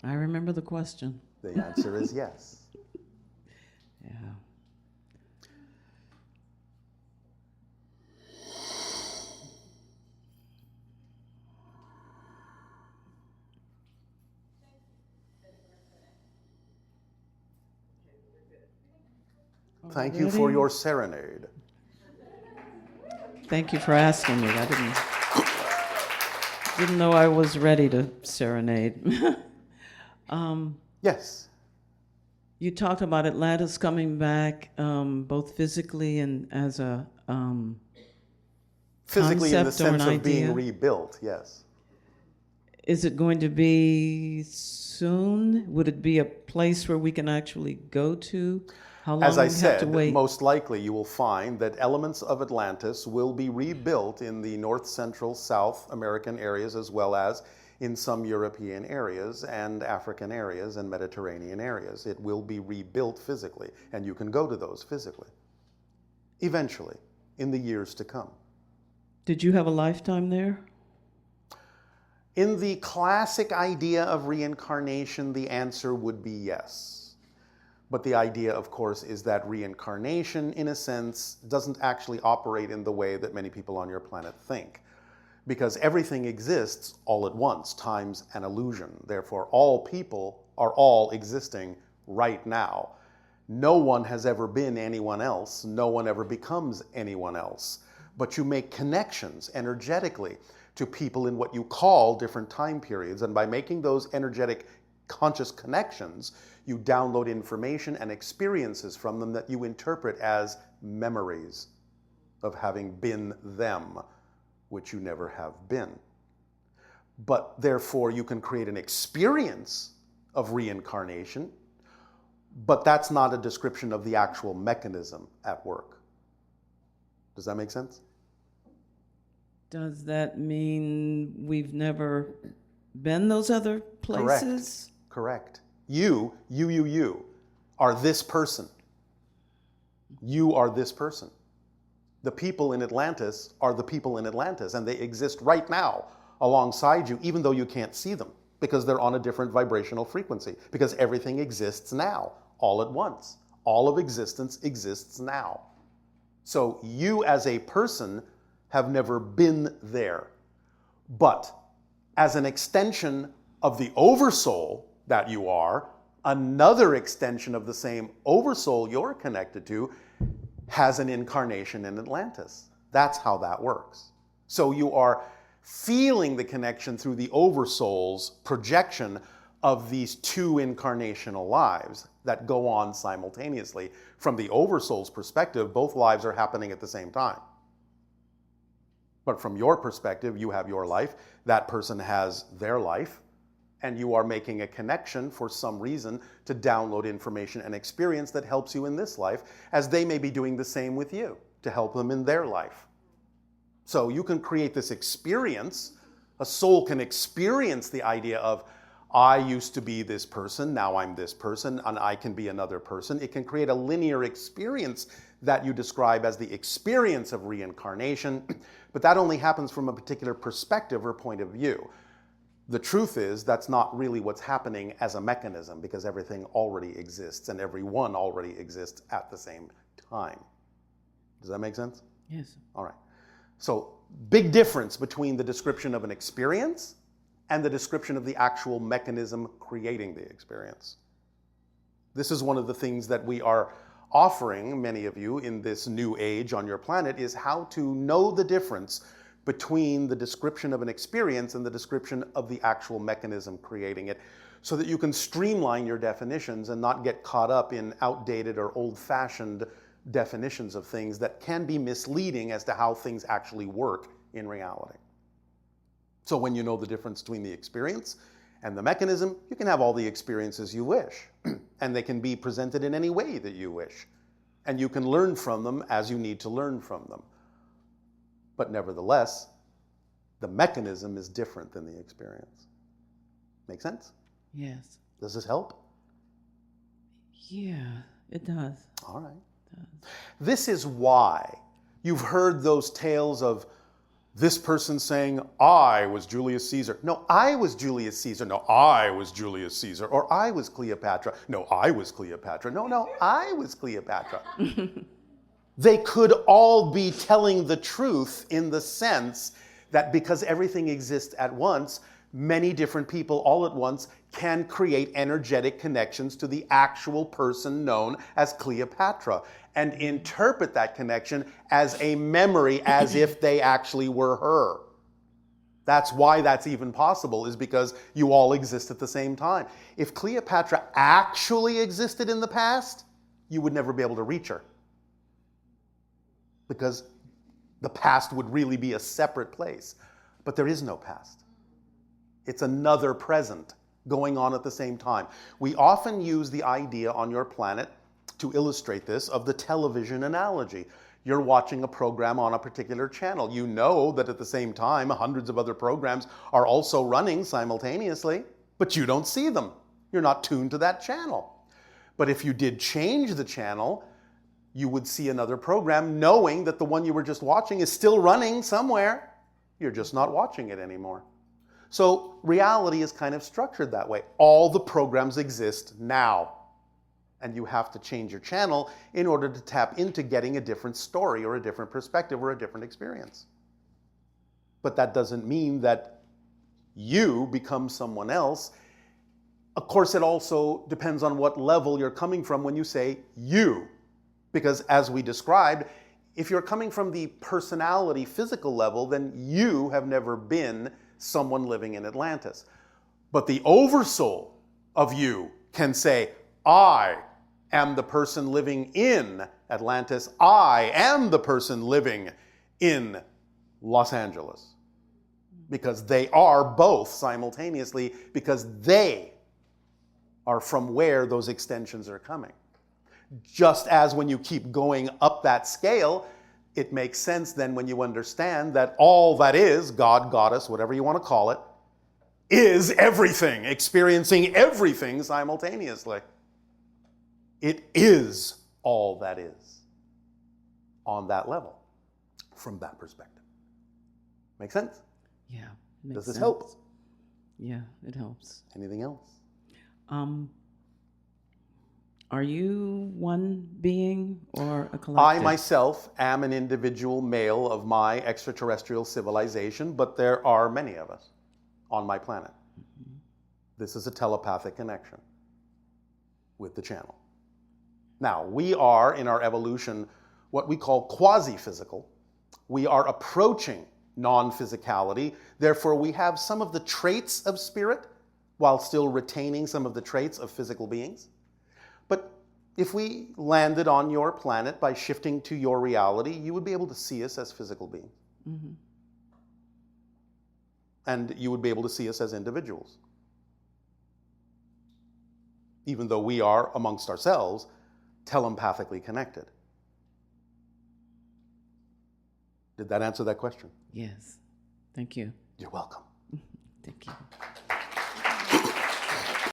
I remember the question. The answer is yes. Yeah. Thank you for Already? your serenade. Thank you for asking me. I didn't know I was ready to serenade. Yes. You talked about Atlantis coming back, both physically and as a Physically, in the concept or an sense of being idea. rebuilt, yes. Is it going to be soon? Would it be a place where we can actually go to? How long As do I we have to said, wait? most likely you will find that elements of Atlantis will be rebuilt in the North Central, South American areas, as well as in some European areas and African areas and Mediterranean areas. It will be rebuilt physically, and you can go to those physically, eventually, in the years to come. Did you have a lifetime there? In the classic idea of reincarnation, the answer would be yes. But the idea, of course, is that reincarnation, in a sense, doesn't actually operate in the way that many people on your planet think. Because everything exists all at once. Time's an illusion. Therefore, all people are all existing right now. No one has ever been anyone else. No one ever becomes anyone else. But you make connections energetically to people in what you call different time periods. And by making those energetic conscious connections, you download information and experiences from them that you interpret as memories of having been them, which you never have been. But therefore, you can create an experience of reincarnation, but that's not a description of the actual mechanism at work. Does that make sense? Does that mean we've never been those other places? Correct. You are this person. You are this person. The people in Atlantis are the people in Atlantis, and they exist right now alongside you, even though you can't see them, because they're on a different vibrational frequency, because everything exists now, all at once. All of existence exists now. So you as a person have never been there. But as an extension of the oversoul that you are, another extension of the same oversoul you're connected to has an incarnation in Atlantis. That's how that works. So you are feeling the connection through the oversoul's projection of these two incarnational lives that go on simultaneously. From the oversoul's perspective, both lives are happening at the same time. But from your perspective, you have your life, that person has their life, and you are making a connection for some reason to download information and experience that helps you in this life, as they may be doing the same with you to help them in their life. So you can create this experience. A soul can experience the idea of, I used to be this person, now I'm this person, and I can be another person. It can create a linear experience that you describe as the experience of reincarnation, but that only happens from a particular perspective or point of view. The truth is, that's not really what's happening as a mechanism, because everything already exists and everyone already exists at the same time. Does that make sense? Yes. All right. So, big difference between the description of an experience and the description of the actual mechanism creating the experience. This is one of the things that we are offering many of you in this new age on your planet, is how to know the difference between the description of an experience and the description of the actual mechanism creating it, so that you can streamline your definitions and not get caught up in outdated or old-fashioned definitions of things that can be misleading as to how things actually work in reality. So when you know the difference between the experience and the mechanism, you can have all the experiences you wish, and they can be presented in any way that you wish, and you can learn from them as you need to learn from them. But nevertheless, the mechanism is different than the experience. Make sense? Yes. Does this help? Yeah, it does. All right. It does. This is why you've heard those tales of this person saying, I was Julius Caesar. No, I was Julius Caesar. No, I was Julius Caesar. Or I was Cleopatra. No, I was Cleopatra. No, I was Cleopatra. They could all be telling the truth in the sense that because everything exists at once, many different people all at once can create energetic connections to the actual person known as Cleopatra and interpret that connection as a memory as if they actually were her. That's why that's even possible, is because you all exist at the same time. If Cleopatra actually existed in the past, you would never be able to reach her, because the past would really be a separate place. But there is no past. It's another present going on at the same time. We often use the idea on your planet to illustrate this of the television analogy. You're watching a program on a particular channel. You know that at the same time, hundreds of other programs are also running simultaneously, but you don't see them. You're not tuned to that channel. But if you did change the channel, you would see another program knowing that the one you were just watching is still running somewhere. You're just not watching it anymore. So reality is kind of structured that way. All the programs exist now, and you have to change your channel in order to tap into getting a different story or a different perspective or a different experience. But that doesn't mean that you become someone else. Of course, it also depends on what level you're coming from when you say you. Because as we described, if you're coming from the personality physical level, then you have never been someone living in Atlantis. But the oversoul of you can say, I am the person living in Atlantis. I am the person living in Los Angeles. Because they are both simultaneously, because they are from where those extensions are coming. Just as when you keep going up that scale, it makes sense then when you understand that all that is, God, Goddess, whatever you want to call it, is everything, experiencing everything simultaneously. It is all that is on that level, from that perspective. Make sense? Yeah. Does this help? Yeah, it helps. Anything else? Are you one being or a collective? I myself am an individual male of my extraterrestrial civilization, but there are many of us on my planet. Mm-hmm. This is a telepathic connection with the channel. Now, we are, in our evolution, what we call quasi-physical. We are approaching non-physicality. Therefore, we have some of the traits of spirit while still retaining some of the traits of physical beings. But if we landed on your planet by shifting to your reality, you would be able to see us as physical beings. Mm-hmm. And you would be able to see us as individuals. Even though we are, amongst ourselves, telepathically connected. Did that answer that question? Yes. Thank you. You're welcome. Thank you.